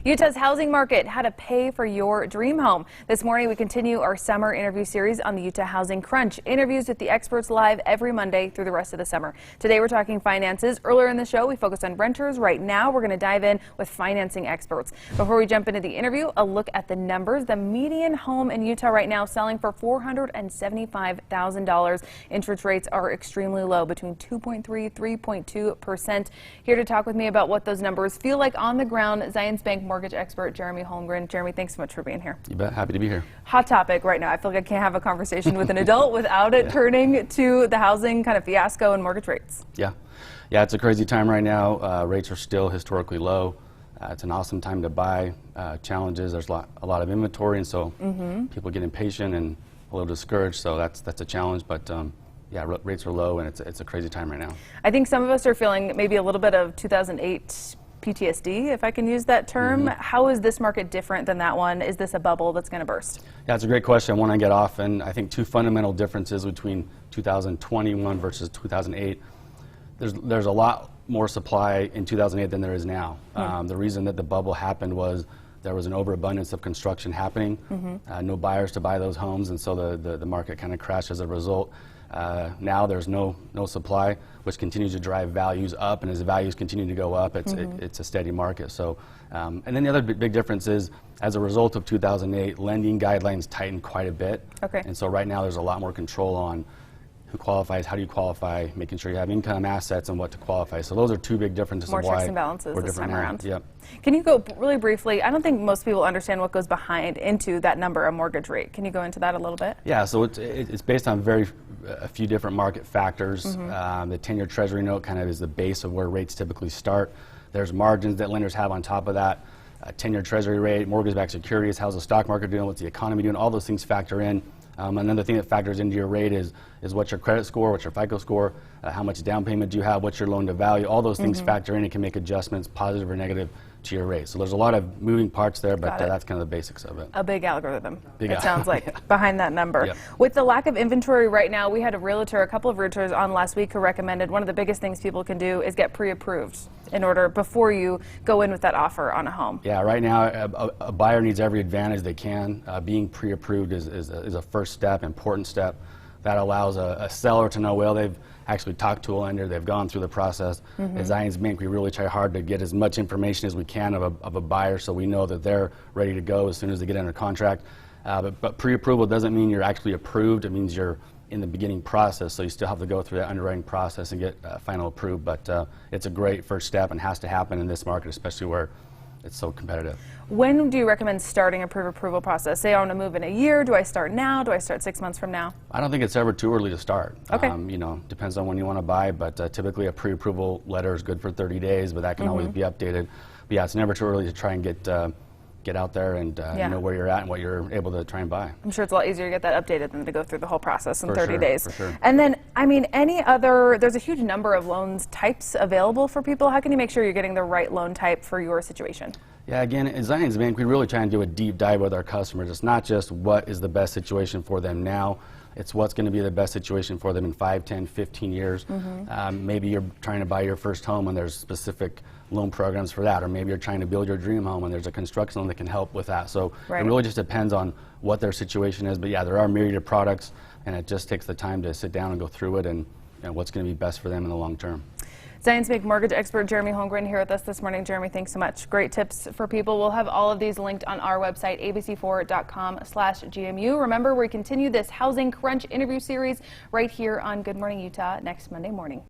Utah's housing market, how to pay for your dream home. This morning, we continue our summer interview series on the Utah Housing Crunch. Interviews with the experts live every Monday through the rest of the summer. Today, we're talking finances. Earlier in the show, we focused on renters. Right now, we're going to dive in with financing experts. Before we jump into the interview, a look at the numbers. The median home in Utah right now selling for $475,000. Interest rates are extremely low, between 2.3% and 3.2%. Here to talk with me about what those numbers feel like on the ground, Zions Bank mortgage expert Jeremy Holmgren. Jeremy, thanks so much for being here. You bet. Happy to be here. Hot topic right now. I feel like I can't have a conversation with an adult without it turning to the housing kind of fiasco and mortgage rates. Yeah, it's a crazy time right now. Rates are still historically low. It's an awesome time to buy. Challenges, there's a lot of inventory, and so people get impatient and a little discouraged, so that's a challenge. But yeah, rates are low, and it's a crazy time right now. I think some of us are feeling maybe a little bit of 2008 PTSD, if I can use that term. How is this market different than that one? Is this a bubble that's going to burst? Yeah, it's a great question. One I get often. I think two fundamental differences between 2021 versus 2008. There's a lot more supply in 2008 than there is now. The reason that the bubble happened was there was an overabundance of construction happening, no buyers to buy those homes, and so the market kind of crashed as a result. Now there's no supply, which continues to drive values up, and as the values continue to go up, it's a steady market. So, and then the other big difference is, as a result of 2008, lending guidelines tightened quite a bit. And so right now there's a lot more control on who qualifies, how do you qualify, making sure you have income, assets, and what to qualify. So those are two big differences. More of why checks and balances we're this different time now. around. Yep. Can you go really briefly? I don't think most people understand what goes behind into that number, a mortgage rate. Can you go into that a little bit? Yeah, so it's based on a few different market factors. The 10-year Treasury note kind of is the base of where rates typically start. There's margins that lenders have on top of that. 10-year Treasury rate, mortgage-backed securities, how's the stock market doing, what's the economy doing, all those things factor in. Another thing that factors into your rate is what's your credit score, what's your FICO score, how much down payment do you have, what's your loan to value. All those things factor in and can make adjustments, positive or negative, to your rate. So there's a lot of moving parts there, but that's kind of the basics of it. A big algorithm, it sounds like, behind that number. Yep. With the lack of inventory right now, we had a couple of realtors on last week who recommended one of the biggest things people can do is get pre-approved in order before you go in with that offer on a home. Yeah, right now a buyer needs every advantage they can. Being pre-approved is a first step, important step. That allows a seller to know, well, they've actually talked to a lender, they've gone through the process. At Zions Bank, we really try hard to get as much information as we can of a buyer so we know that they're ready to go as soon as they get under contract. But pre-approval doesn't mean you're actually approved. It means you're in the beginning process, so you still have to go through that underwriting process and get final approved. But it's a great first step and has to happen in this market, especially where it's so competitive. When do you recommend starting a pre-approval process? Say I want to move in a year. Do I start now? Do I start 6 months from now? I don't think it's ever too early to start. Okay. You know, depends on when you want to buy, but typically a pre-approval letter is good for 30 days, but that can always be updated. But yeah, it's never too early to try and get out there and know where you're at and what you're able to try and buy. I'm sure it's a lot easier to get that updated than to go through the whole process in 30 sure, days. For sure. And then, I mean, there's a huge number of loans types available for people. How can you make sure you're getting the right loan type for your situation? Yeah, again, at Zions Bank, we really try and do a deep dive with our customers. It's not just what is the best situation for them now. It's what's going to be the best situation for them in 5, 10, 15 years. Maybe you're trying to buy your first home and there's specific loan programs for that, or maybe you're trying to build your dream home and there's a construction loan that can help with that. So it really just depends on what their situation is. But yeah, there are myriad of products, and it just takes the time to sit down and go through it and what's going to be best for them in the long term. Zions Bank mortgage expert Jeremy Holmgren here with us this morning. Jeremy, thanks so much. Great tips for people. We'll have all of these linked on our website, abc4.com/GMU. Remember, we continue this Housing Crunch interview series right here on Good Morning Utah next Monday morning.